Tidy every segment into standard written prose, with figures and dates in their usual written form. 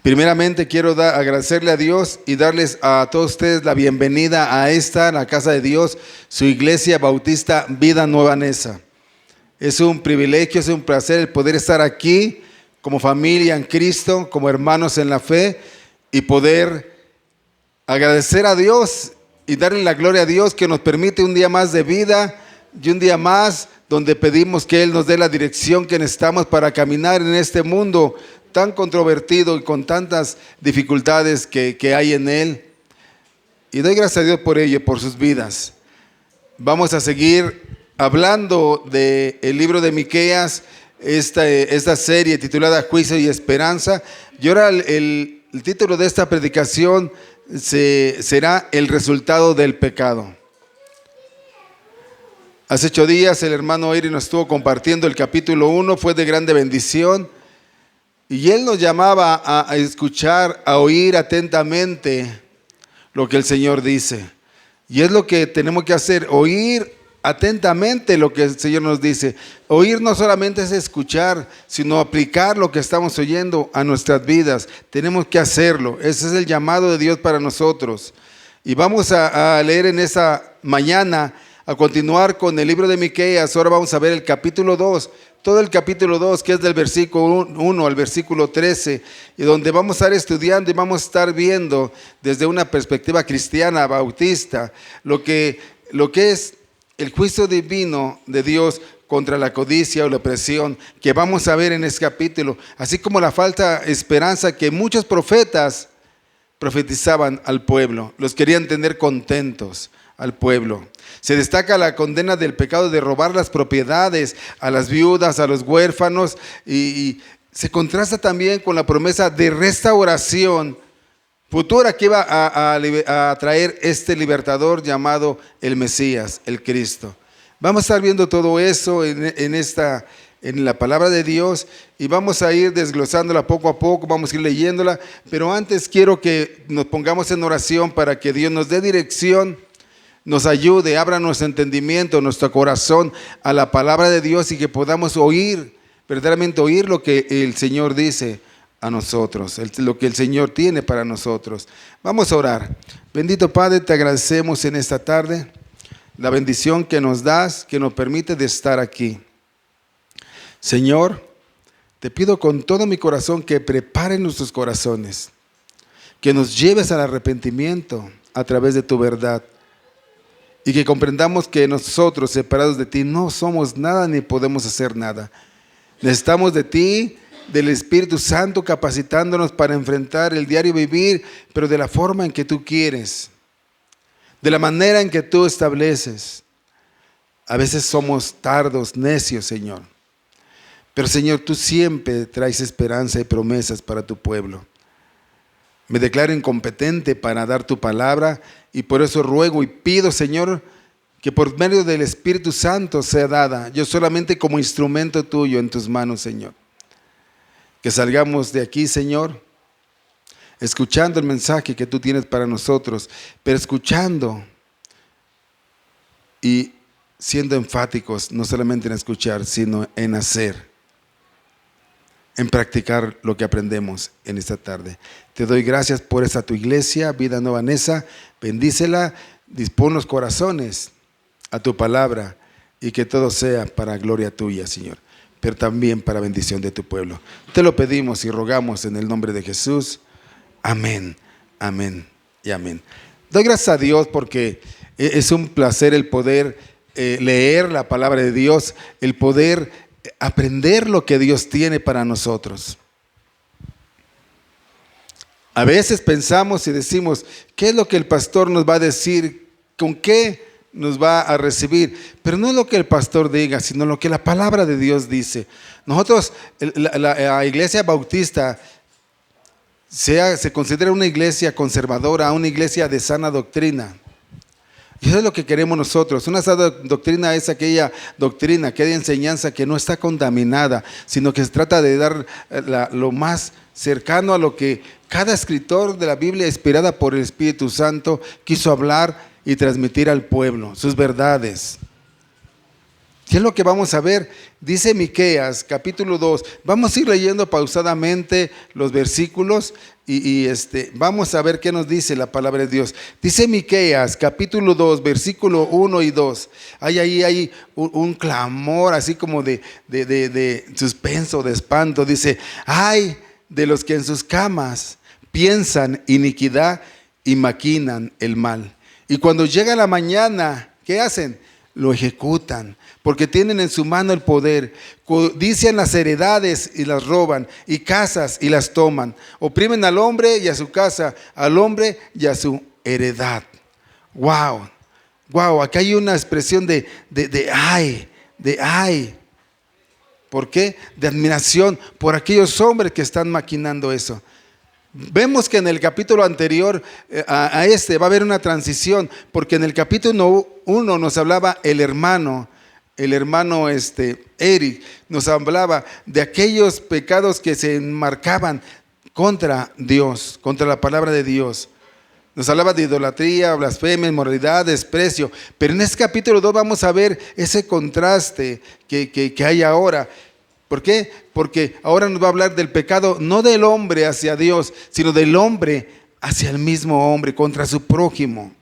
Primeramente quiero agradecerle a Dios y darles a todos ustedes la bienvenida a la casa de Dios, su iglesia bautista Vida Nueva Neza. Es un privilegio, es un placer el poder estar aquí como familia en Cristo, como hermanos en la fe y poder agradecer a Dios y darle la gloria a Dios que nos permite un día más de vida y un día más donde pedimos que Él nos dé la dirección que necesitamos para caminar en este mundo tan controvertido y con tantas dificultades que hay en él. Y doy gracias a Dios por ello, por sus vidas. Vamos a seguir hablando del libro de Miqueas, esta serie titulada Juicio y Esperanza. Y ahora el título de esta predicación será El resultado del pecado. Hace 8 días el hermano Eri nos estuvo compartiendo el capítulo 1, fue de grande bendición. Y él nos llamaba a escuchar, a oír atentamente lo que el Señor dice. Y es lo que tenemos que hacer, oír atentamente lo que el Señor nos dice. Oír no solamente es escuchar, sino aplicar lo que estamos oyendo a nuestras vidas. Tenemos que hacerlo. Ese es el llamado de Dios para nosotros. Y vamos a leer en esta mañana, a continuar con el libro de Miqueas. Ahora vamos a ver el capítulo 2. Todo el capítulo 2, que es del versículo 1 al versículo 13, y donde vamos a estar estudiando y vamos a estar viendo desde una perspectiva cristiana, bautista, lo que es el juicio divino de Dios contra la codicia o la opresión, que vamos a ver en este capítulo, así como la falta de esperanza que muchos profetas profetizaban al pueblo, los querían tener contentos al pueblo. Se destaca la condena del pecado de robar las propiedades a las viudas, a los huérfanos, y se contrasta también con la promesa de restauración futura que iba a traer este libertador llamado el Mesías, el Cristo. Vamos a estar viendo todo eso en la palabra de Dios y vamos a ir desglosándola poco a poco, vamos a ir leyéndola, pero antes quiero que nos pongamos en oración para que Dios nos dé dirección, nos ayude, abra nuestro entendimiento, nuestro corazón a la palabra de Dios y que podamos oír, verdaderamente oír lo que el Señor dice a nosotros, lo que el Señor tiene para nosotros. Vamos a orar. Bendito Padre, te agradecemos en esta tarde la bendición que nos das, que nos permite de estar aquí. Señor, te pido con todo mi corazón que prepare nuestros corazones, que nos lleves al arrepentimiento a través de tu verdad. Y que comprendamos que nosotros, separados de ti, no somos nada ni podemos hacer nada. Necesitamos de ti, del Espíritu Santo, capacitándonos para enfrentar el diario vivir, pero de la forma en que tú quieres, de la manera en que tú estableces. A veces somos tardos, necios, Señor. Pero, Señor, tú siempre traes esperanza y promesas para tu pueblo. Me declaro incompetente para dar tu palabra y por eso ruego y pido, Señor, que por medio del Espíritu Santo sea dada, yo solamente como instrumento tuyo en tus manos, Señor. Que salgamos de aquí, Señor, escuchando el mensaje que tú tienes para nosotros, pero escuchando y siendo enfáticos, no solamente en escuchar, sino en hacer, en practicar lo que aprendemos en esta tarde. Te doy gracias por esta tu iglesia, Vida Nueva Neza. Bendícela, dispón los corazones a tu palabra y que todo sea para gloria tuya, Señor, pero también para bendición de tu pueblo. Te lo pedimos y rogamos en el nombre de Jesús. Amén, amén y amén. Doy gracias a Dios porque es un placer el poder leer la palabra de Dios, el poder aprender lo que Dios tiene para nosotros. A veces pensamos y decimos, ¿qué es lo que el pastor nos va a decir? ¿Con qué nos va a recibir? Pero no es lo que el pastor diga, sino lo que la palabra de Dios dice. Nosotros, la iglesia bautista, se considera una iglesia conservadora, una iglesia de sana doctrina. Y eso es lo que queremos nosotros. Una sana doctrina es aquella doctrina, aquella enseñanza que no está contaminada, sino que se trata de dar lo más cercano a lo que cada escritor de la Biblia, inspirada por el Espíritu Santo, quiso hablar y transmitir al pueblo, sus verdades. ¿Qué es lo que vamos a ver? Dice Miqueas, capítulo 2. Vamos a ir leyendo pausadamente los versículos y vamos a ver qué nos dice la palabra de Dios. Dice Miqueas, capítulo 2, versículo 1 y 2. Hay un clamor así como de suspenso, de espanto. Dice, ay de los que en sus camas piensan iniquidad y maquinan el mal. Y cuando llega la mañana, ¿qué hacen? Lo ejecutan, porque tienen en su mano el poder. Codician las heredades y las roban, y casas y las toman. Oprimen al hombre y a su casa, al hombre y a su heredad. Wow, wow, acá hay una expresión de ay. ¿Por qué? De admiración por aquellos hombres que están maquinando eso. Vemos que en el capítulo anterior va a haber una transición, porque en el capítulo 1 nos hablaba el hermano Eric, nos hablaba de aquellos pecados que se enmarcaban contra Dios, contra la palabra de Dios. Nos hablaba de idolatría, blasfemia, inmoralidad, desprecio. Pero en este capítulo 2 vamos a ver ese contraste que hay ahora. ¿Por qué? Porque ahora nos va a hablar del pecado, no del hombre hacia Dios, sino del hombre hacia el mismo hombre, contra su prójimo.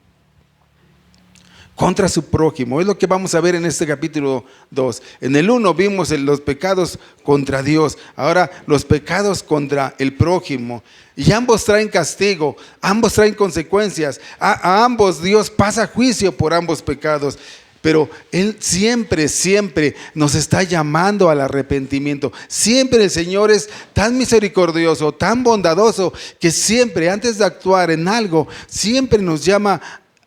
Contra su prójimo. Es lo que vamos a ver en este capítulo 2. En el 1 vimos los pecados contra Dios. Ahora los pecados contra el prójimo. Y ambos traen castigo, ambos traen consecuencias. A ambos Dios pasa juicio por ambos pecados. Pero Él siempre nos está llamando al arrepentimiento. Siempre el Señor es tan misericordioso, tan bondadoso, que siempre antes de actuar en algo, siempre nos llama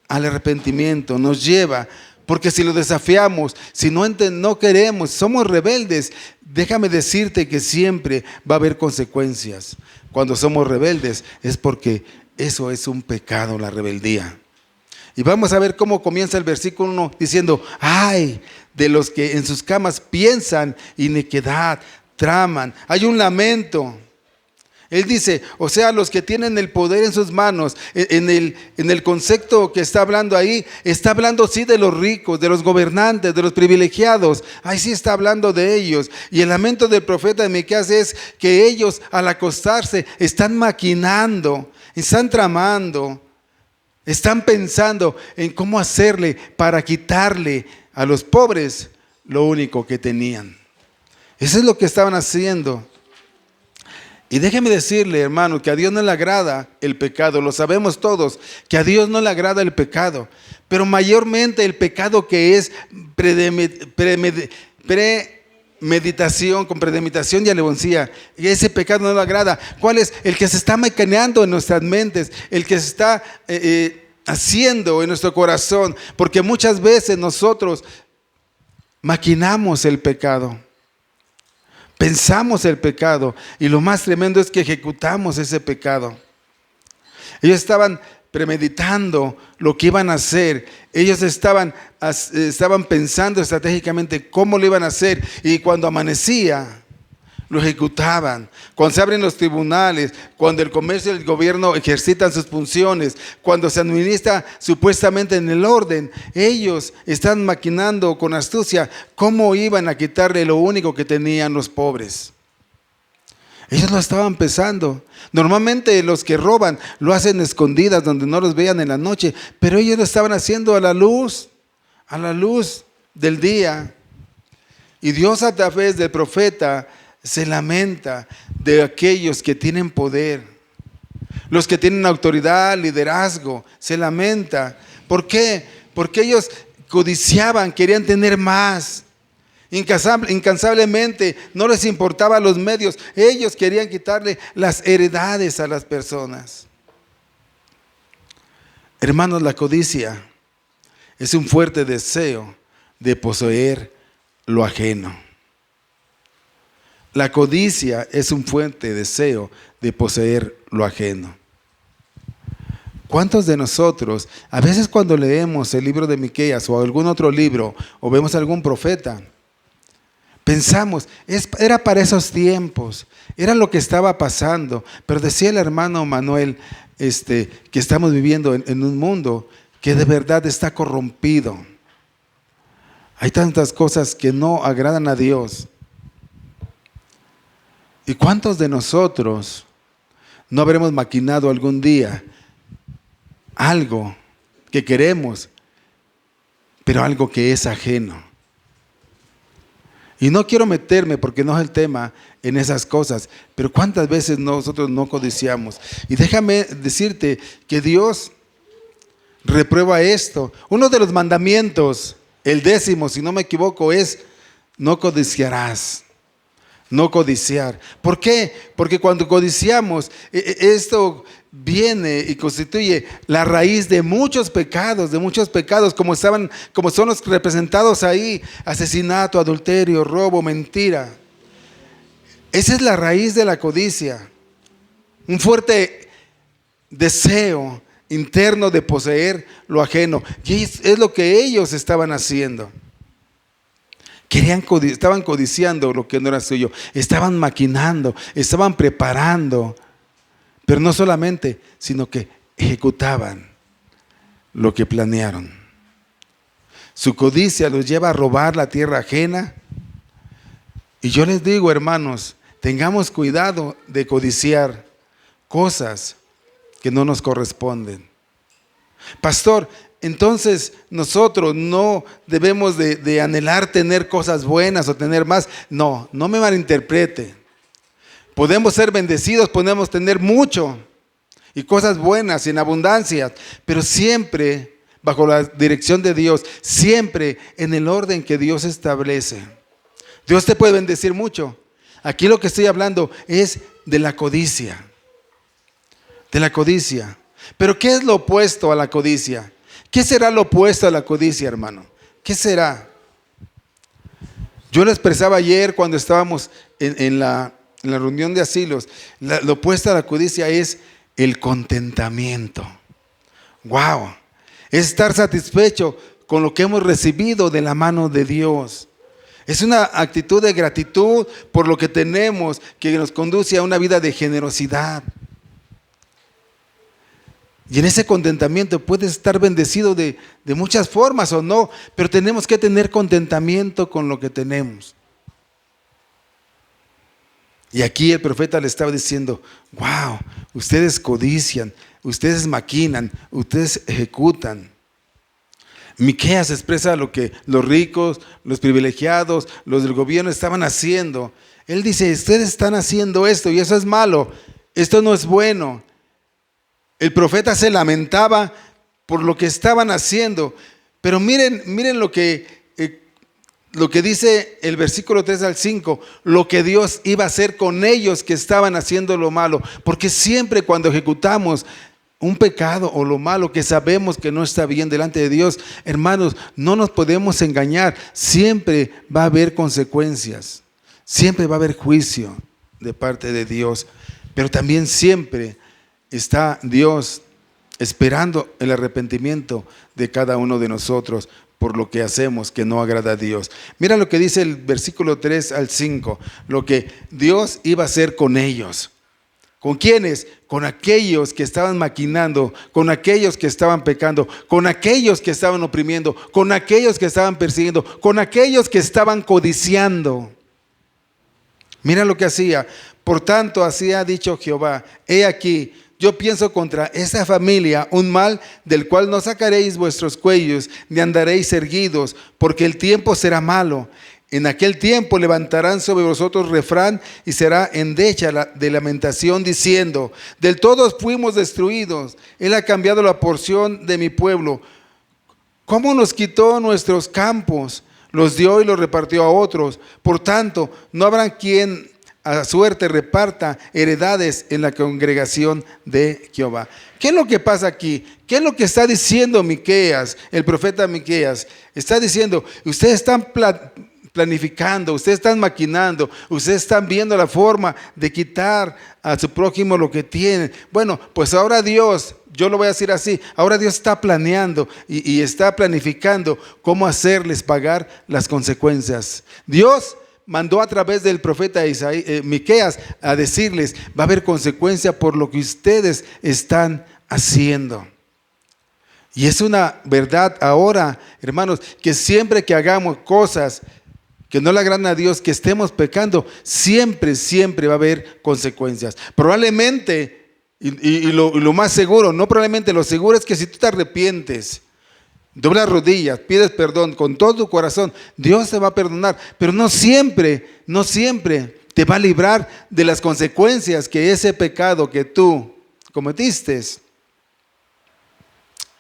al arrepentimiento, nos lleva. Porque si lo desafiamos, si no queremos, somos rebeldes, déjame decirte que siempre va a haber consecuencias. Cuando somos rebeldes es porque eso es un pecado, la rebeldía. Y vamos a ver cómo comienza el versículo 1 diciendo, ay de los que en sus camas piensan iniquidad, traman. Hay un lamento. Él dice, o sea, los que tienen el poder en sus manos. En el concepto que está hablando ahí, está hablando sí de los ricos, de los gobernantes, de los privilegiados. Ahí sí está hablando de ellos. Y el lamento del profeta de Miqueas es que ellos al acostarse están maquinando, están tramando. Están pensando en cómo hacerle para quitarle a los pobres lo único que tenían. Eso es lo que estaban haciendo. Y déjeme decirle, hermano, que a Dios no le agrada el pecado. Lo sabemos todos, que a Dios no le agrada el pecado. Pero mayormente el pecado que es meditación, con premeditación y alevosía, y ese pecado no le agrada. ¿Cuál es? El que se está maquineando en nuestras mentes, el que se está haciendo en nuestro corazón, porque muchas veces nosotros maquinamos el pecado, pensamos el pecado, y lo más tremendo es que ejecutamos ese pecado. Ellos estaban premeditando lo que iban a hacer. Ellos estaban pensando estratégicamente cómo lo iban a hacer, y cuando amanecía lo ejecutaban. Cuando se abren los tribunales, cuando el comercio y el gobierno ejercitan sus funciones, cuando se administra supuestamente en el orden, ellos están maquinando con astucia cómo iban a quitarle lo único que tenían los pobres. Ellos lo estaban pensando. Normalmente los que roban lo hacen escondidas, donde no los vean en la noche, pero ellos lo estaban haciendo a la luz del día. Y Dios, a través del profeta, se lamenta de aquellos que tienen poder, los que tienen autoridad, liderazgo. Se lamenta. ¿Por qué? Porque ellos codiciaban, querían tener más. Incansablemente, no les importaban los medios. Ellos querían quitarle las heredades a las personas. Hermanos, la codicia es un fuerte deseo de poseer lo ajeno. La codicia es un fuerte deseo de poseer lo ajeno. ¿Cuántos de nosotros, a veces cuando leemos el libro de Miqueas o algún otro libro, o vemos a algún profeta, pensamos, era para esos tiempos, era lo que estaba pasando? Pero decía el hermano Manuel que estamos viviendo en un mundo que de verdad está corrompido. Hay tantas cosas que no agradan a Dios. ¿Y cuántos de nosotros no habremos maquinado algún día algo que queremos, pero algo que es ajeno? Y no quiero meterme, porque no es el tema, en esas cosas, pero cuántas veces nosotros no codiciamos. Y déjame decirte que Dios reprueba esto. Uno de los mandamientos, el 10º, si no me equivoco, es: no codiciarás. No codiciar. ¿Por qué? Porque cuando codiciamos, esto viene y constituye la raíz de muchos pecados, como son los representados ahí: asesinato, adulterio, robo, mentira. Esa es la raíz de la codicia. Un fuerte deseo interno de poseer lo ajeno. Y es lo que ellos estaban haciendo. Estaban codiciando lo que no era suyo, estaban maquinando, estaban preparando, pero no solamente, sino que ejecutaban lo que planearon. Su codicia los lleva a robar la tierra ajena. Y yo les digo, hermanos, tengamos cuidado de codiciar cosas que no nos corresponden. Pastor, entonces nosotros no debemos de anhelar tener cosas buenas o tener más. No me malinterprete. Podemos ser bendecidos, podemos tener mucho y cosas buenas y en abundancia, pero siempre bajo la dirección de Dios, siempre en el orden que Dios establece. Dios te puede bendecir mucho. Aquí lo que estoy hablando es de la codicia. De la codicia. Pero ¿qué es lo opuesto a la codicia? ¿Qué será lo opuesto a la codicia, hermano? ¿Qué será? Yo lo expresaba ayer cuando estábamos en la reunión de asilos. Lo opuesto a la codicia es el contentamiento. ¡Wow! Es estar satisfecho con lo que hemos recibido de la mano de Dios. Es una actitud de gratitud por lo que tenemos, que nos conduce a una vida de generosidad. Y en ese contentamiento puedes estar bendecido de muchas formas o no, pero tenemos que tener contentamiento con lo que tenemos. Y aquí el profeta le estaba diciendo: wow, ustedes codician, ustedes maquinan, ustedes ejecutan. Miqueas expresa lo que los ricos, los privilegiados, los del gobierno estaban haciendo. Él dice: ustedes están haciendo esto y eso es malo, esto no es bueno. El profeta se lamentaba por lo que estaban haciendo, pero miren lo que dice el versículo 3 al 5, lo que Dios iba a hacer con ellos que estaban haciendo lo malo. Porque siempre cuando ejecutamos un pecado o lo malo que sabemos que no está bien delante de Dios, hermanos, no nos podemos engañar. Siempre va a haber consecuencias, siempre va a haber juicio de parte de Dios, pero también siempre está Dios esperando el arrepentimiento de cada uno de nosotros por lo que hacemos que no agrada a Dios. Mira lo que dice el versículo 3 al 5, lo que Dios iba a hacer con ellos. ¿Con quiénes? Con aquellos que estaban maquinando, con aquellos que estaban pecando, con aquellos que estaban oprimiendo, con aquellos que estaban persiguiendo, con aquellos que estaban codiciando. Mira lo que hacía. Por tanto, así ha dicho Jehová: he aquí, yo pienso contra esa familia un mal del cual no sacaréis vuestros cuellos, ni andaréis erguidos, porque el tiempo será malo. En aquel tiempo levantarán sobre vosotros refrán y será endecha de lamentación, diciendo: del todo fuimos destruidos, Él ha cambiado la porción de mi pueblo. ¿Cómo nos quitó nuestros campos? Los dio y los repartió a otros. Por tanto, no habrá quien a suerte reparta heredades en la congregación de Jehová. ¿Qué es lo que pasa aquí? ¿Qué es lo que está diciendo Miqueas, el profeta Miqueas? Está diciendo: ustedes están planificando, ustedes están maquinando, ustedes están viendo la forma de quitar a su prójimo lo que tienen. Bueno, pues ahora Dios, yo lo voy a decir así, ahora Dios está planeando y está planificando cómo hacerles pagar las consecuencias. Dios mandó a través del profeta Miqueas a decirles: va a haber consecuencia por lo que ustedes están haciendo. Y es una verdad ahora, hermanos, que siempre que hagamos cosas que no le agradan a Dios, que estemos pecando, siempre va a haber consecuencias. Probablemente, y lo más seguro, no probablemente, lo seguro es que si tú te arrepientes, doblas rodillas, pides perdón con todo tu corazón, Dios te va a perdonar, pero no siempre te va a librar de las consecuencias que ese pecado que tú cometiste.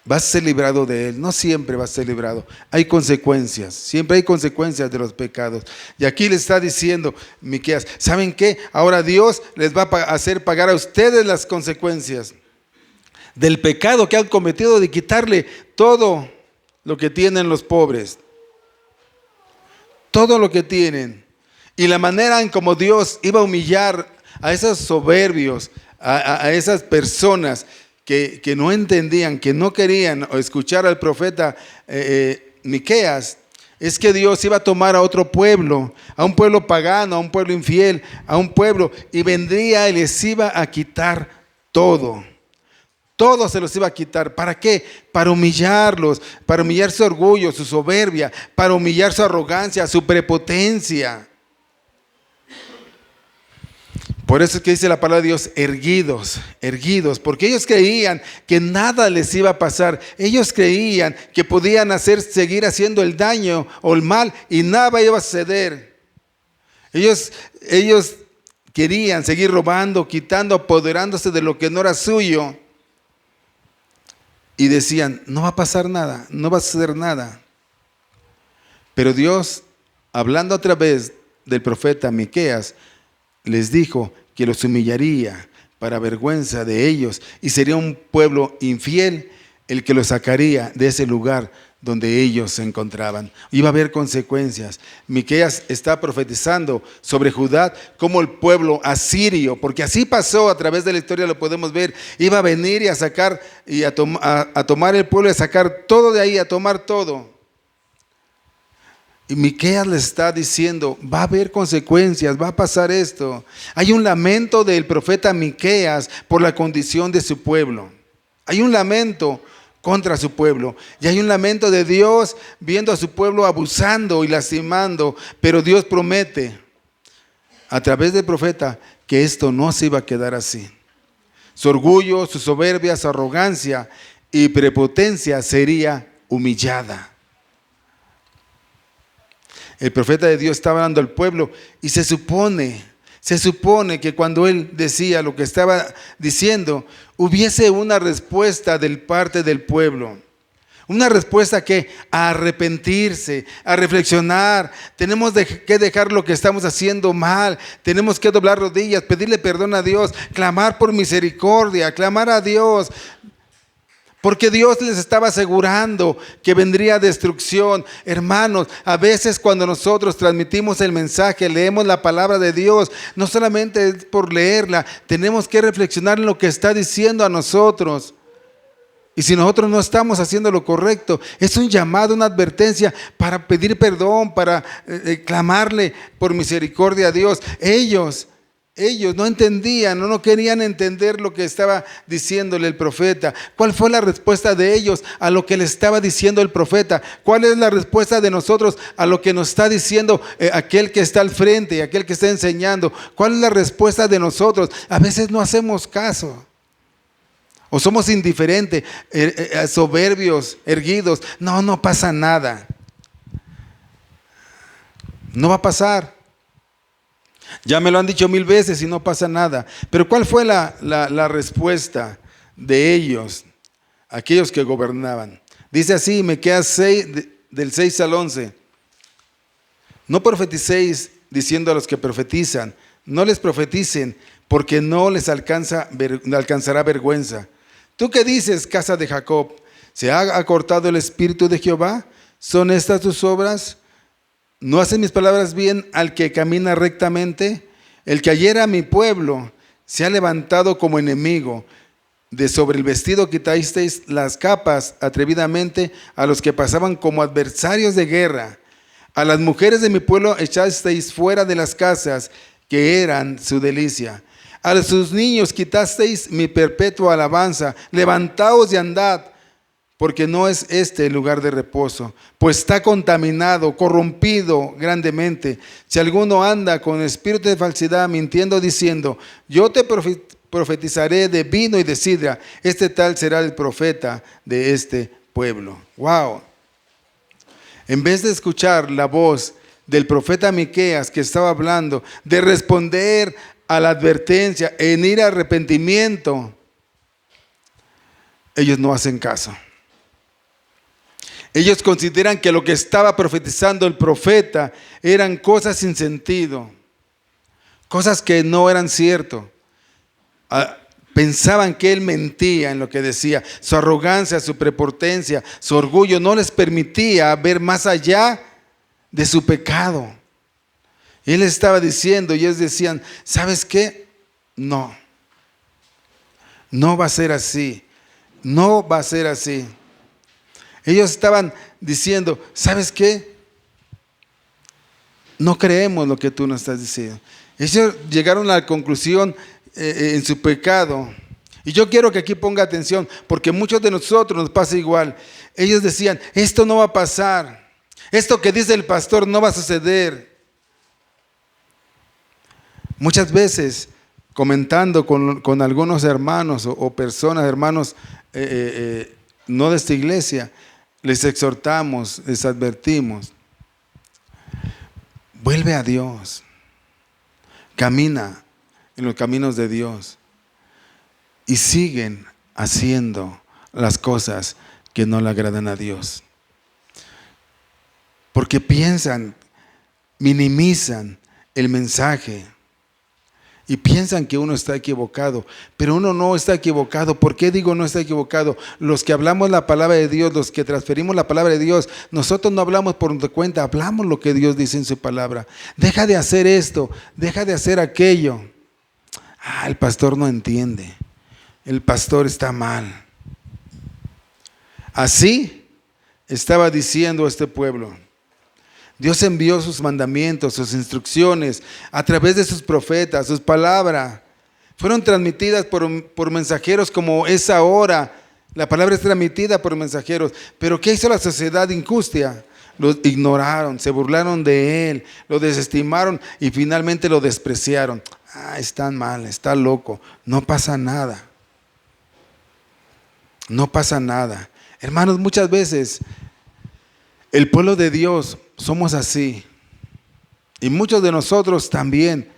Vas a ser librado de él, no siempre vas a ser librado. Hay consecuencias, siempre hay consecuencias de los pecados. Y aquí le está diciendo Miqueas, ¿saben qué? Ahora Dios les va a hacer pagar a ustedes las consecuencias del pecado que han cometido, de quitarle todo lo que tienen los pobres. Todo lo que tienen. Y la manera en como Dios iba a humillar a esos soberbios, a esas personas que no entendían, que no querían escuchar al profeta Miqueas, es que Dios iba a tomar a otro pueblo, a un pueblo pagano, a un pueblo infiel, a un pueblo, y vendría y les iba a quitar todo. Todo se los iba a quitar. ¿Para qué? Para humillarlos, para humillar su orgullo, su soberbia, para humillar su arrogancia, su prepotencia. Por eso es que dice la palabra de Dios, erguidos, porque ellos creían que nada les iba a pasar. Ellos creían que podían seguir haciendo el daño o el mal y nada iba a suceder. Ellos querían seguir robando, quitando, apoderándose de lo que no era suyo. Y decían, no va a pasar nada, no va a suceder nada. Pero Dios, hablando a través del profeta Miqueas, les dijo que los humillaría para vergüenza de ellos y sería un pueblo infiel el que los sacaría de ese lugar donde ellos se encontraban. Iba a haber consecuencias. Miqueas está profetizando sobre Judá como el pueblo asirio, porque así pasó, a través de la historia lo podemos ver. Iba a venir y a sacar y a tomar el pueblo y a sacar todo de ahí, a tomar todo. Y Miqueas les está diciendo, va a haber consecuencias, va a pasar esto. Hay un lamento del profeta Miqueas por la condición de su pueblo. Hay un lamento contra su pueblo. Y hay un lamento de Dios viendo a su pueblo abusando y lastimando. Pero Dios promete a través del profeta que esto no se iba a quedar así. Su orgullo, su soberbia, su arrogancia y prepotencia sería humillada. El profeta de Dios estaba hablando al pueblo y se supone que cuando él decía lo que estaba diciendo, hubiese una respuesta de parte del pueblo. Una respuesta que a arrepentirse, a reflexionar, tenemos que dejar lo que estamos haciendo mal, tenemos que doblar rodillas, pedirle perdón a Dios, clamar por misericordia, clamar a Dios. Porque Dios les estaba asegurando que vendría destrucción. Hermanos, a veces cuando nosotros transmitimos el mensaje, leemos la palabra de Dios, no solamente es por leerla, tenemos que reflexionar en lo que está diciendo a nosotros. Y si nosotros no estamos haciendo lo correcto, es un llamado, una advertencia para pedir perdón, para clamarle por misericordia a Dios. Ellos no entendían, no querían entender lo que estaba diciéndole el profeta. ¿Cuál fue la respuesta de ellos a lo que le estaba diciendo el profeta? ¿Cuál es la respuesta de nosotros a lo que nos está diciendo aquel que está al frente, aquel que está enseñando? ¿Cuál es la respuesta de nosotros? A veces no hacemos caso. O somos indiferentes, soberbios, erguidos. No pasa nada. No va a pasar. Ya me lo han dicho 1000 veces y no pasa nada. Pero ¿cuál fue la respuesta de ellos, aquellos que gobernaban? Dice así, Miqueas 6, del 6 al 11. No profeticéis diciendo a los que profetizan, no les profeticen, porque no les alcanzará vergüenza. ¿Tú qué dices, casa de Jacob? ¿Se ha acortado el espíritu de Jehová? ¿Son estas tus obras? ¿No hacen mis palabras bien al que camina rectamente? El que ayer a mi pueblo se ha levantado como enemigo. De sobre el vestido quitasteis las capas atrevidamente a los que pasaban como adversarios de guerra. A las mujeres de mi pueblo echasteis fuera de las casas que eran su delicia. A sus niños quitasteis mi perpetua alabanza. Levantaos y andad, porque no es este el lugar de reposo, pues está contaminado, corrompido grandemente. Si alguno anda con espíritu de falsedad, mintiendo, diciendo, yo te profetizaré de vino y de sidra, este tal será el profeta de este pueblo. Wow. En vez de escuchar la voz del profeta Miqueas, que estaba hablando de responder a la advertencia en ir a arrepentimiento, ellos no hacen caso. Ellos consideran que lo que estaba profetizando el profeta eran cosas sin sentido, cosas que no eran ciertas. Pensaban que él mentía en lo que decía. Su arrogancia, su prepotencia, su orgullo no les permitía ver más allá de su pecado. Él estaba diciendo y ellos decían, ¿sabes qué? No va a ser así. No va a ser así. Ellos estaban diciendo, ¿sabes qué? No creemos lo que tú nos estás diciendo. Ellos llegaron a la conclusión en su pecado. Y yo quiero que aquí ponga atención, porque muchos de nosotros nos pasa igual. Ellos decían, esto no va a pasar. Esto que dice el pastor no va a suceder. Muchas veces, comentando con algunos hermanos o personas, hermanos no de esta iglesia, les exhortamos, les advertimos. Vuelve a Dios. Camina en los caminos de Dios. Y siguen haciendo las cosas que no le agradan a Dios. Porque piensan, minimizan el mensaje. Y piensan que uno está equivocado, pero uno no está equivocado. ¿Por qué digo no está equivocado? Los que hablamos la palabra de Dios, los que transferimos la palabra de Dios, nosotros no hablamos por nuestra cuenta, hablamos lo que Dios dice en su palabra. Deja de hacer esto, deja de hacer aquello. El pastor no entiende, el pastor está mal. Así estaba diciendo este pueblo. Dios envió sus mandamientos, sus instrucciones a través de sus profetas, sus palabras. Fueron transmitidas por mensajeros como es ahora. La palabra es transmitida por mensajeros. Pero ¿qué hizo la sociedad injusta? Lo ignoraron, se burlaron de él, lo desestimaron y finalmente lo despreciaron. Está mal, está loco. No pasa nada. No pasa nada. Hermanos, muchas veces el pueblo de Dios somos así. Y muchos de nosotros también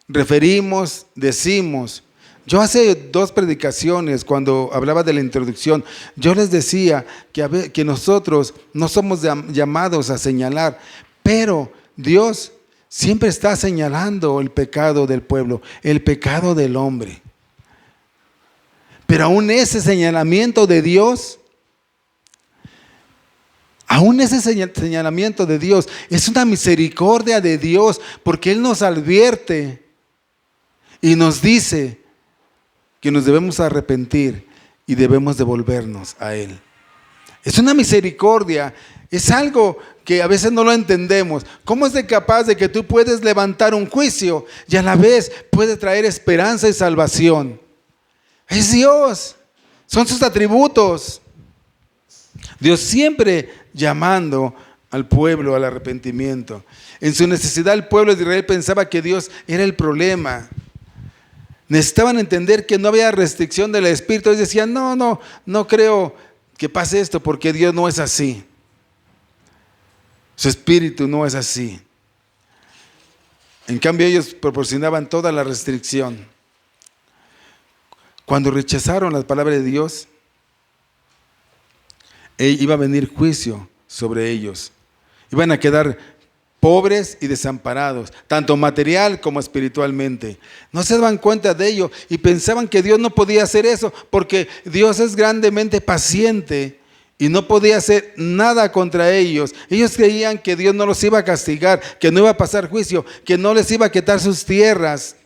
referimos, decimos. Yo hace 2 predicaciones, cuando hablaba de la introducción, yo les decía que nosotros no somos llamados a señalar, pero Dios siempre está señalando el pecado del pueblo, el pecado del hombre. Pero aún ese señalamiento de Dios, es una misericordia de Dios, porque Él nos advierte y nos dice que nos debemos arrepentir y debemos devolvernos a Él. Es una misericordia, es algo que a veces no lo entendemos. ¿Cómo es capaz de que tú puedes levantar un juicio y a la vez puede traer esperanza y salvación? Es Dios, son sus atributos. Dios siempre llamando al pueblo al arrepentimiento. En su necesidad el pueblo de Israel pensaba que Dios era el problema. Necesitaban entender que no había restricción del Espíritu. Ellos decían, no creo que pase esto porque Dios no es así. Su Espíritu no es así. En cambio ellos proporcionaban toda la restricción. Cuando rechazaron las palabras de Dios, iba a venir juicio sobre ellos. Iban a quedar pobres y desamparados, tanto material como espiritualmente. No se daban cuenta de ello y pensaban que Dios no podía hacer eso porque Dios es grandemente paciente y no podía hacer nada contra ellos. Ellos creían que Dios no los iba a castigar, que no iba a pasar juicio, que no les iba a quitar sus tierras.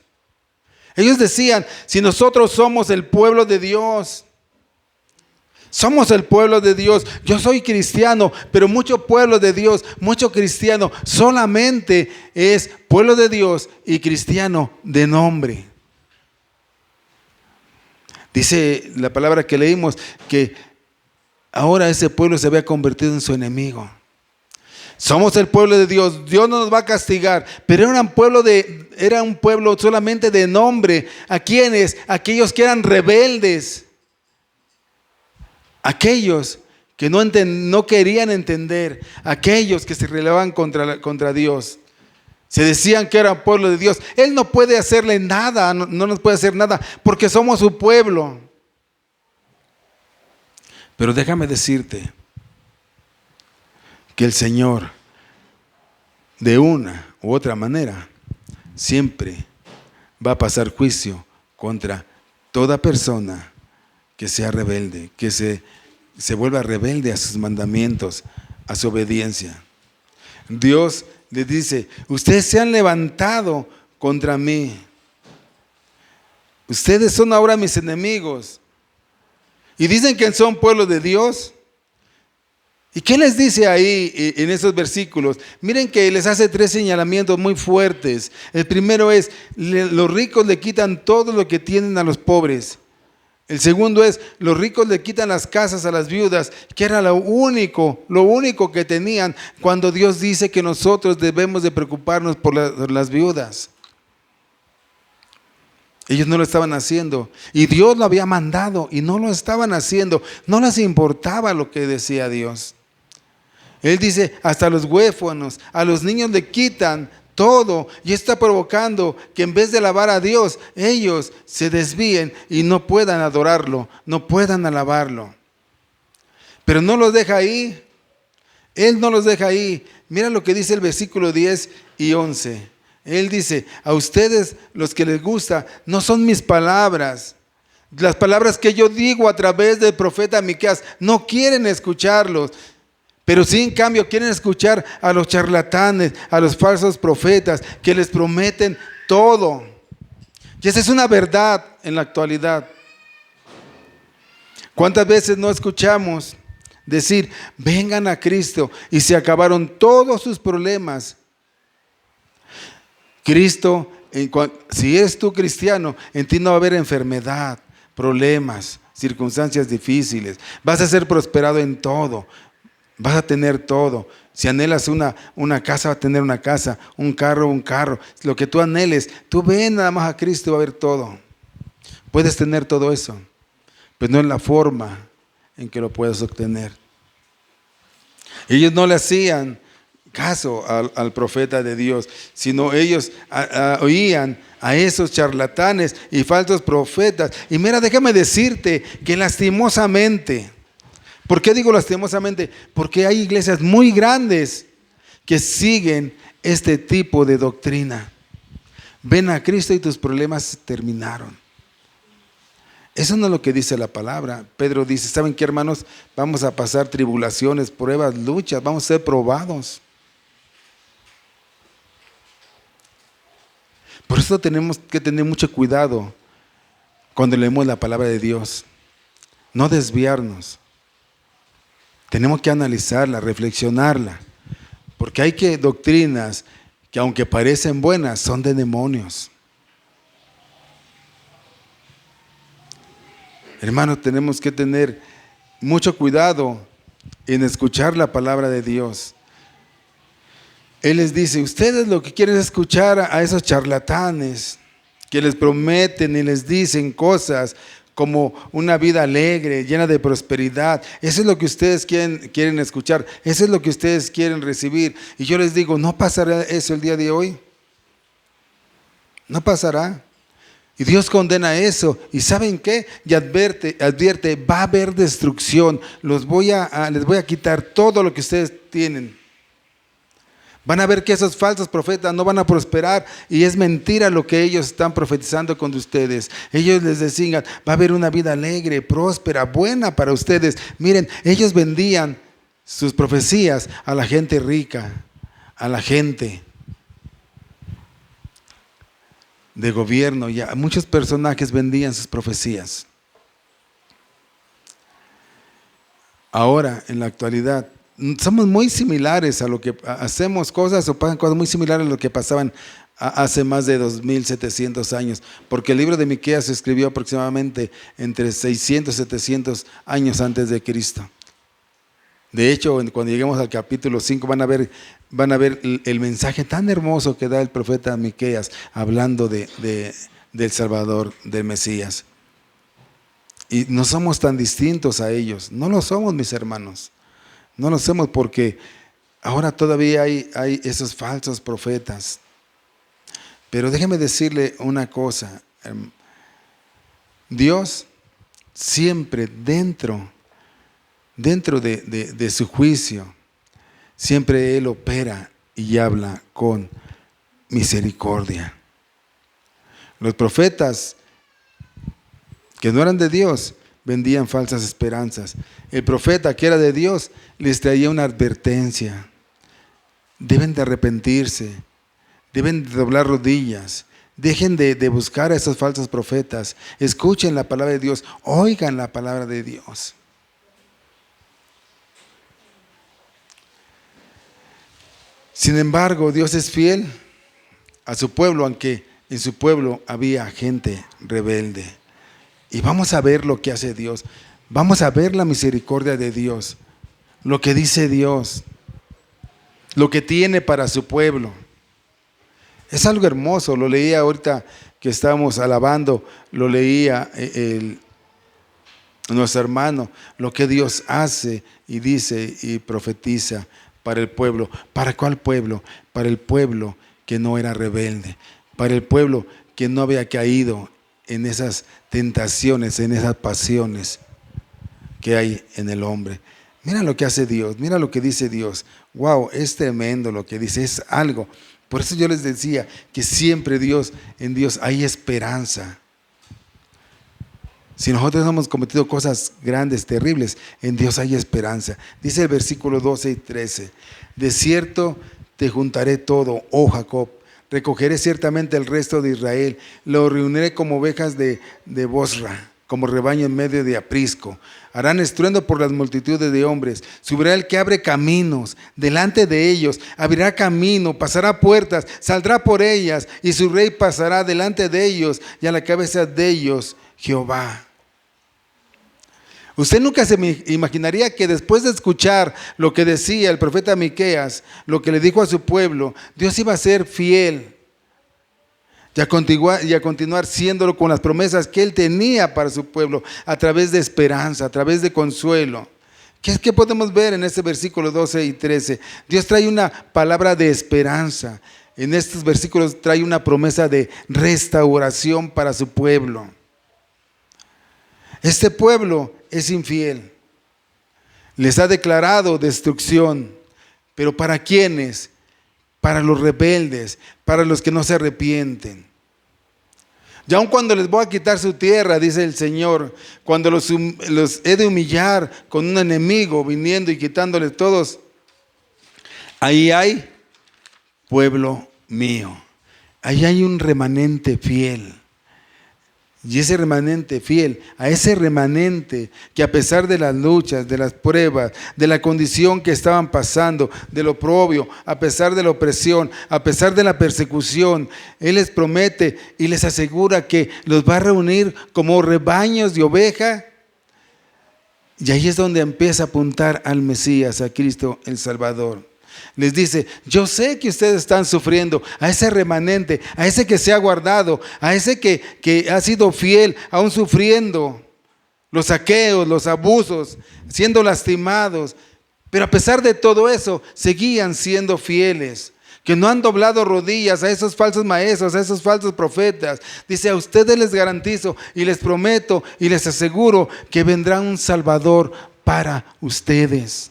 Ellos decían, si nosotros somos el pueblo de Dios, somos el pueblo de Dios. Yo soy cristiano, pero mucho pueblo de Dios, mucho cristiano, solamente es pueblo de Dios y cristiano de nombre. Dice la palabra que leímos que ahora ese pueblo se había convertido en su enemigo. Somos el pueblo de Dios. Dios no nos va a castigar, pero era un pueblo solamente de nombre. ¿A quiénes? Aquellos que eran rebeldes. Aquellos que no querían entender. Aquellos que se rebelaban contra Dios. Se decían que eran pueblo de Dios. Él no puede hacerle nada, no nos puede hacer nada, porque somos su pueblo. Pero déjame decirte que el Señor, de una u otra manera, siempre va a pasar juicio contra toda persona que sea rebelde, que se vuelva rebelde a sus mandamientos, a su obediencia. Dios les dice: ustedes se han levantado contra mí. Ustedes son ahora mis enemigos. Y dicen que son pueblo de Dios. ¿Y qué les dice ahí en esos versículos? Miren que les hace 3 señalamientos muy fuertes. El primero es: los ricos le quitan todo lo que tienen a los pobres. El segundo es: los ricos le quitan las casas a las viudas, que era lo único que tenían, cuando Dios dice que nosotros debemos de preocuparnos por las viudas. Ellos no lo estaban haciendo, y Dios lo había mandado y no lo estaban haciendo. No les importaba lo que decía Dios. Él dice: hasta a los huérfanos, a los niños le quitan todo, y está provocando que en vez de alabar a Dios, ellos se desvíen y no puedan adorarlo, no puedan alabarlo. Pero no los deja ahí. Él no los deja ahí. Mira lo que dice el versículo 10 y 11. Él dice: a ustedes, los que les gusta, no son mis palabras. Las palabras que yo digo a través del profeta Miqueas, no quieren escucharlos. Pero sí, en cambio, quieren escuchar a los charlatanes, a los falsos profetas, que les prometen todo. Y esa es una verdad en la actualidad. ¿Cuántas veces no escuchamos decir: vengan a Cristo y se acabaron todos sus problemas? Cristo, si eres tú cristiano, en ti no va a haber enfermedad, problemas, circunstancias difíciles. Vas a ser prosperado en todo. Vas a tener todo. Si anhelas una casa, vas a tener una casa, un carro. Lo que tú anheles, tú ven nada más a Cristo y va a haber todo. Puedes tener todo eso, pero no en la forma en que lo puedes obtener. Ellos no le hacían caso al profeta de Dios, sino ellos oían a esos charlatanes y falsos profetas. Y mira, déjame decirte que lastimosamente, ¿por qué digo lastimosamente? Porque hay iglesias muy grandes que siguen este tipo de doctrina. Ven a Cristo y tus problemas terminaron. Eso no es lo que dice la palabra. Pedro dice: ¿saben qué, hermanos? Vamos a pasar tribulaciones, pruebas, luchas, vamos a ser probados. Por eso tenemos que tener mucho cuidado cuando leemos la palabra de Dios. No desviarnos. Tenemos que analizarla, reflexionarla. Porque hay doctrinas que, aunque parecen buenas, son de demonios. Hermanos, tenemos que tener mucho cuidado en escuchar la palabra de Dios. Él les dice: ustedes lo que quieren es escuchar a esos charlatanes que les prometen y les dicen cosas como una vida alegre, llena de prosperidad. Eso es lo que ustedes quieren escuchar. Eso es lo que ustedes quieren recibir. Y yo les digo: no pasará eso el día de hoy. No pasará. Y Dios condena eso. ¿Y saben qué? Y advierte, va a haber destrucción. Les voy a quitar todo lo que ustedes tienen. Van a ver que esos falsos profetas no van a prosperar, y es mentira lo que ellos están profetizando con ustedes. Ellos les decían: va a haber una vida alegre, próspera, buena para ustedes. Miren, ellos vendían sus profecías a la gente rica, a la gente de gobierno, y a muchos personajes vendían sus profecías. Ahora, en la actualidad, somos muy similares a lo que hacemos cosas, o pasan cosas muy similares a lo que pasaban hace más de 2700 años, porque el libro de Miqueas se escribió aproximadamente entre 600 y 700 años antes de Cristo. De hecho, cuando lleguemos al capítulo 5 van a ver el mensaje tan hermoso que da el profeta Miqueas hablando del Salvador, del Mesías. Y no somos tan distintos a ellos. No lo somos, mis hermanos. No lo somos porque ahora todavía hay esos falsos profetas. Pero déjeme decirle una cosa. Dios siempre dentro de su juicio, siempre Él opera y habla con misericordia. Los profetas que no eran de Dios vendían falsas esperanzas. El profeta que era de Dios les traía una advertencia. Deben de arrepentirse, deben de doblar rodillas, dejen de buscar a esos falsos profetas, escuchen la palabra de Dios, oigan la palabra de Dios. Sin embargo, Dios es fiel a su pueblo, aunque en su pueblo había gente rebelde. Y vamos a ver lo que hace Dios. Vamos a ver la misericordia de Dios, lo que dice Dios, lo que tiene para su pueblo. Es algo hermoso, lo leía ahorita que estábamos alabando, lo leía nuestro hermano, lo que Dios hace y dice y profetiza para el pueblo. ¿Para cuál pueblo? Para el pueblo que no era rebelde, para el pueblo que no había caído en esas tentaciones, en esas pasiones que hay en el hombre. Mira lo que hace Dios, mira lo que dice Dios. Wow, es tremendo lo que dice, es algo. Por eso yo les decía que siempre en Dios hay esperanza. Si nosotros hemos cometido cosas grandes, terribles, en Dios hay esperanza. Dice el versículo 12 y 13: de cierto te juntaré todo, oh Jacob, recogeré ciertamente el resto de Israel, lo reuniré como ovejas de Bosra, como rebaño en medio de aprisco. Harán estruendo por las multitudes de hombres. Subirá el que abre caminos delante de ellos, abrirá camino, pasará puertas, saldrá por ellas, y su rey pasará delante de ellos, y a la cabeza de ellos Jehová. Usted nunca se imaginaría que después de escuchar lo que decía el profeta Miqueas, lo que le dijo a su pueblo, Dios iba a ser fiel y a continuar siéndolo con las promesas que Él tenía para su pueblo, a través de esperanza, a través de consuelo. ¿Qué podemos ver en este versículo 12 y 13? Dios trae una palabra de esperanza. En estos versículos trae una promesa de restauración para su pueblo. Este pueblo es infiel, les ha declarado destrucción, pero ¿para quiénes? Para los rebeldes, para los que no se arrepienten. Y aun cuando les voy a quitar su tierra, dice el Señor, cuando los he de humillar con un enemigo viniendo y quitándoles todos, ahí hay pueblo mío, ahí hay un remanente fiel. Y ese remanente fiel, a ese remanente que a pesar de las luchas, de las pruebas, de la condición que estaban pasando, del oprobio, a pesar de la opresión, a pesar de la persecución, Él les promete y les asegura que los va a reunir como rebaños de oveja. Y ahí es donde empieza a apuntar al Mesías, a Cristo el Salvador. Les dice: yo sé que ustedes están sufriendo, a ese remanente, a ese que se ha guardado, a ese que ha sido fiel, aún sufriendo los saqueos, los abusos, siendo lastimados. Pero a pesar de todo eso, seguían siendo fieles, que no han doblado rodillas a esos falsos maestros, a esos falsos profetas. Dice: a ustedes les garantizo y les prometo y les aseguro que vendrá un Salvador para ustedes.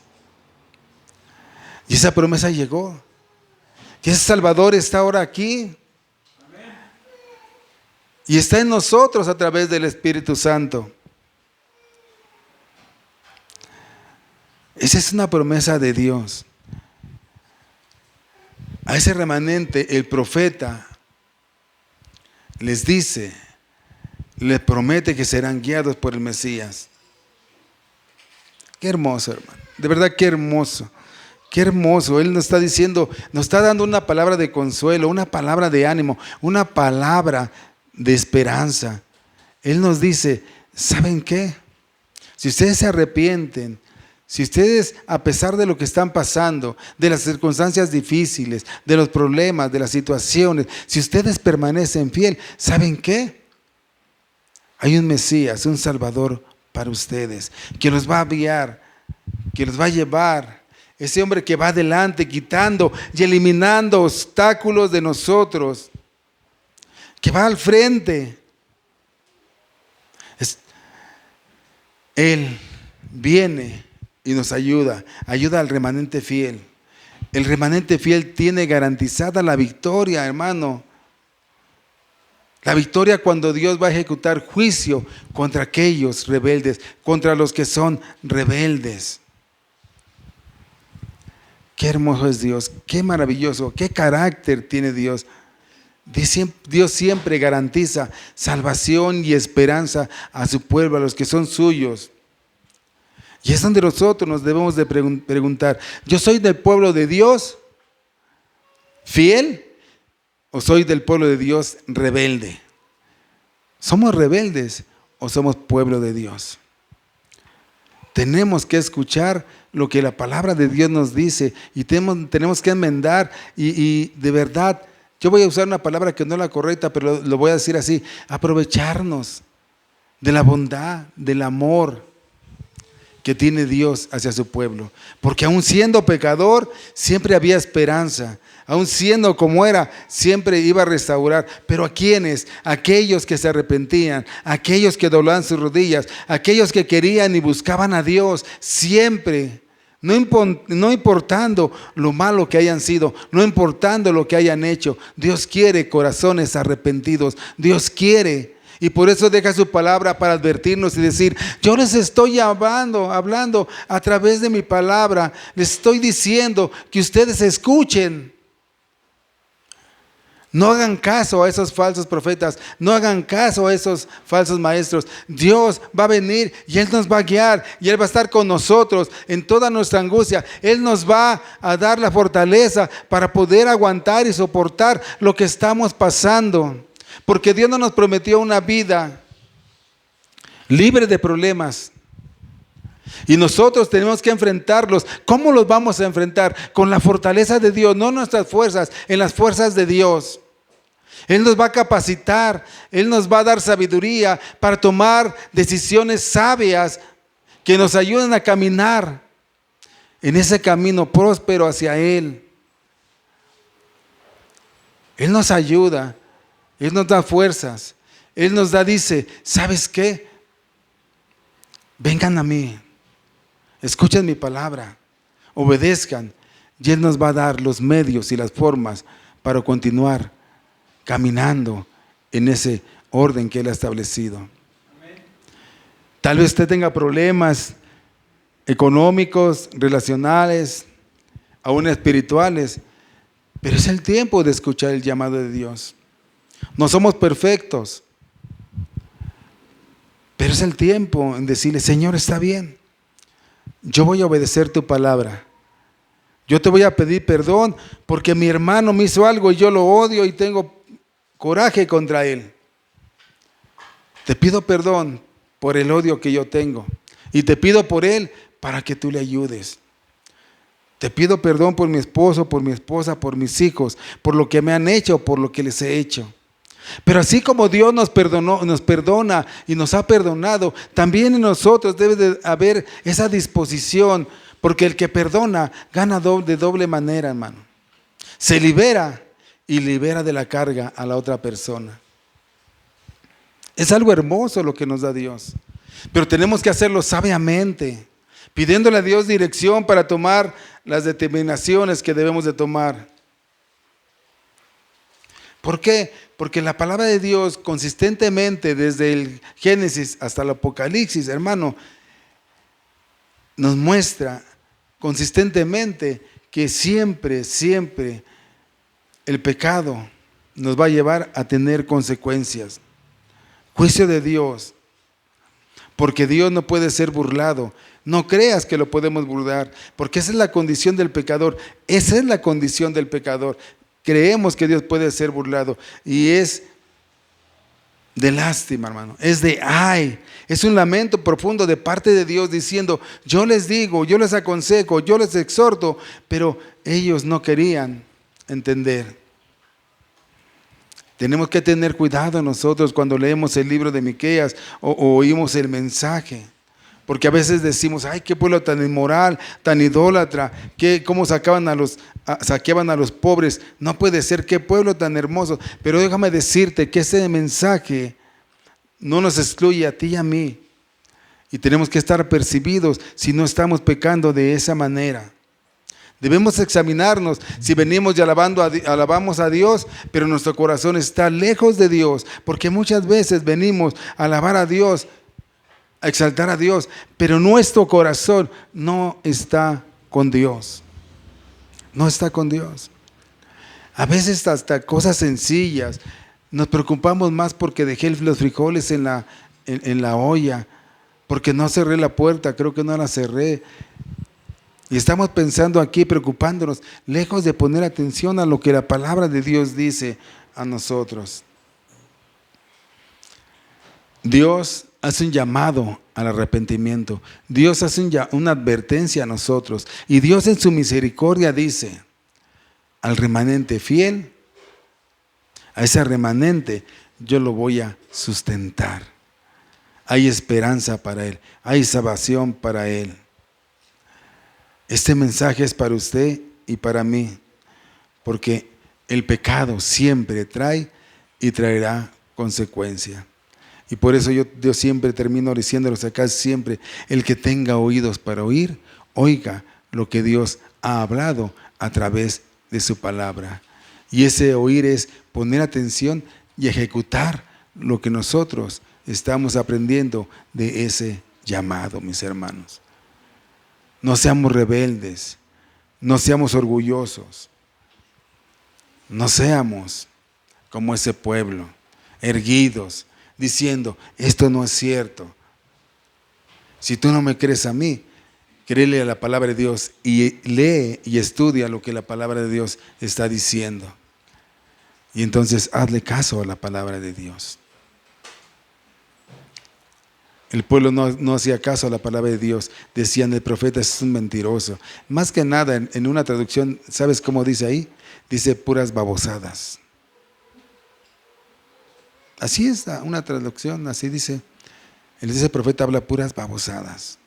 Y esa promesa llegó. Y ese Salvador está ahora aquí. Y está en nosotros a través del Espíritu Santo. Esa es una promesa de Dios. A ese remanente el profeta les dice, les promete que serán guiados por el Mesías. Qué hermoso, hermano. De verdad, qué hermoso. Qué hermoso, Él nos está diciendo, nos está dando una palabra de consuelo, una palabra de ánimo, una palabra de esperanza. Él nos dice: ¿saben qué? Si ustedes se arrepienten, Si ustedes, a pesar de lo que están pasando, de las circunstancias difíciles, de los problemas, de las situaciones, si ustedes permanecen fiel, ¿saben qué? Hay un Mesías, un Salvador para ustedes, que los va a guiar, que los va a llevar. Ese hombre que va adelante, quitando y eliminando obstáculos de nosotros, que va al frente. Él viene y nos ayuda al remanente fiel. El remanente fiel tiene garantizada la victoria, hermano. La victoria cuando Dios va a ejecutar juicio contra aquellos rebeldes, contra los que son rebeldes. Qué hermoso es Dios, qué maravilloso, qué carácter tiene Dios. Dios siempre garantiza salvación y esperanza a su pueblo, a los que son suyos. Y es donde nosotros nos debemos de preguntar, ¿yo soy del pueblo de Dios fiel o soy del pueblo de Dios rebelde? ¿Somos rebeldes o somos pueblo de Dios? Tenemos que escuchar lo que la palabra de Dios nos dice y tenemos que enmendar y de verdad, yo voy a usar una palabra que no es la correcta, pero lo voy a decir así, aprovecharnos de la bondad, del amor que tiene Dios hacia su pueblo. Porque aun siendo pecador, siempre había esperanza. Aun siendo como era, siempre iba a restaurar. Pero ¿a quiénes? Aquellos que se arrepentían, aquellos que doblaban sus rodillas, aquellos que querían y buscaban a Dios, siempre. No importando lo malo que hayan sido, no importando lo que hayan hecho. Dios quiere corazones arrepentidos. Dios quiere. Y por eso deja su palabra para advertirnos y decir, yo les estoy hablando a través de mi palabra. Les estoy diciendo que ustedes escuchen. No hagan caso a esos falsos profetas. No hagan caso a esos falsos maestros. Dios va a venir y Él nos va a guiar. Y Él va a estar con nosotros en toda nuestra angustia. Él nos va a dar la fortaleza para poder aguantar y soportar lo que estamos pasando. Porque Dios no nos prometió una vida libre de problemas. Y nosotros tenemos que enfrentarlos. ¿Cómo los vamos a enfrentar? Con la fortaleza de Dios, no nuestras fuerzas, en las fuerzas de Dios. Él nos va a capacitar, Él nos va a dar sabiduría para tomar decisiones sabias que nos ayuden a caminar en ese camino próspero hacia Él. Él nos ayuda. Él nos da fuerzas. Él nos dice, ¿sabes qué? Vengan a mí. Escuchen mi palabra. Obedezcan. Y Él nos va a dar los medios y las formas para continuar caminando en ese orden que Él ha establecido. Amén. Tal vez usted tenga problemas económicos, relacionales, aún espirituales, pero es el tiempo de escuchar el llamado de Dios. No somos perfectos, pero es el tiempo en decirle, Señor, está bien, yo voy a obedecer tu palabra. Yo te voy a pedir perdón porque mi hermano me hizo algo y yo lo odio y tengo coraje contra él. Te pido perdón por el odio que yo tengo y te pido por él para que tú le ayudes. Te pido perdón por mi esposo, por mi esposa, por mis hijos, por lo que me han hecho, por lo que les he hecho. Pero así como Dios nos perdona y nos ha perdonado, también en nosotros debe de haber esa disposición, porque el que perdona gana de doble manera, hermano. Se libera y libera de la carga a la otra persona. Es algo hermoso lo que nos da Dios, pero tenemos que hacerlo sabiamente, pidiéndole a Dios dirección para tomar las determinaciones que debemos de tomar. ¿Por qué? Porque la palabra de Dios consistentemente desde el Génesis hasta el Apocalipsis, hermano, nos muestra consistentemente que siempre el pecado nos va a llevar a tener consecuencias. Juicio de Dios, porque Dios no puede ser burlado. No creas que lo podemos burlar, porque esa es la condición del pecador. Esa es la condición del pecador. Creemos que Dios puede ser burlado y es de lástima, hermano, es de ay, es un lamento profundo de parte de Dios diciendo, yo les digo, yo les aconsejo, yo les exhorto, pero ellos no querían entender. Tenemos que tener cuidado nosotros cuando leemos el libro de Miqueas o oímos el mensaje. Porque a veces decimos, ay, qué pueblo tan inmoral, tan idólatra, cómo saqueaban a los pobres. No puede ser, qué pueblo tan hermoso. Pero déjame decirte que ese mensaje no nos excluye a ti y a mí. Y tenemos que estar percibidos si no estamos pecando de esa manera. Debemos examinarnos si venimos y alabamos a Dios, pero nuestro corazón está lejos de Dios. Porque muchas veces venimos a alabar a Dios, a exaltar a Dios, pero nuestro corazón no está con Dios. No está con Dios. A veces hasta cosas sencillas. Nos preocupamos más porque dejé los frijoles en la olla, porque no cerré la puerta, creo que no la cerré. Y estamos pensando aquí, preocupándonos, lejos de poner atención a lo que la palabra de Dios dice a nosotros. Dios hace un llamado al arrepentimiento. Dios hace una advertencia a nosotros. Y Dios en su misericordia dice, al remanente fiel, a ese remanente yo lo voy a sustentar. Hay esperanza para él, hay salvación para él. Este mensaje es para usted y para mí, porque el pecado siempre trae y traerá consecuencia. Y por eso yo siempre termino diciéndolos acá siempre, el que tenga oídos para oír, oiga lo que Dios ha hablado a través de su palabra. Y ese oír es poner atención y ejecutar lo que nosotros estamos aprendiendo de ese llamado, mis hermanos. No seamos rebeldes, no seamos orgullosos, no seamos como ese pueblo, erguidos, diciendo, esto no es cierto. Si tú no me crees a mí, créele a la palabra de Dios y lee y estudia lo que la palabra de Dios está diciendo. Y entonces hazle caso a la palabra de Dios. El pueblo no hacía caso a la palabra de Dios. Decían, el profeta es un mentiroso. Más que nada, en una traducción, ¿sabes cómo dice ahí? Dice puras babosadas. Así es una traducción, así dice. Ese profeta habla puras babosadas.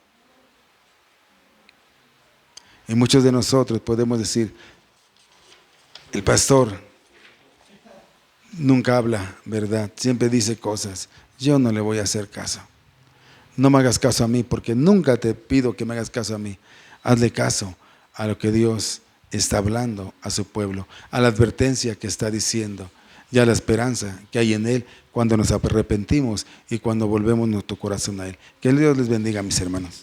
Y muchos de nosotros podemos decir, el pastor nunca habla verdad, siempre dice cosas. Yo no le voy a hacer caso. No me hagas caso a mí, porque nunca te pido que me hagas caso a mí. Hazle caso a lo que Dios está hablando a su pueblo, a la advertencia que está diciendo y a la esperanza que hay en Él cuando nos arrepentimos y cuando volvemos nuestro corazón a Él. Que Dios les bendiga, mis hermanos.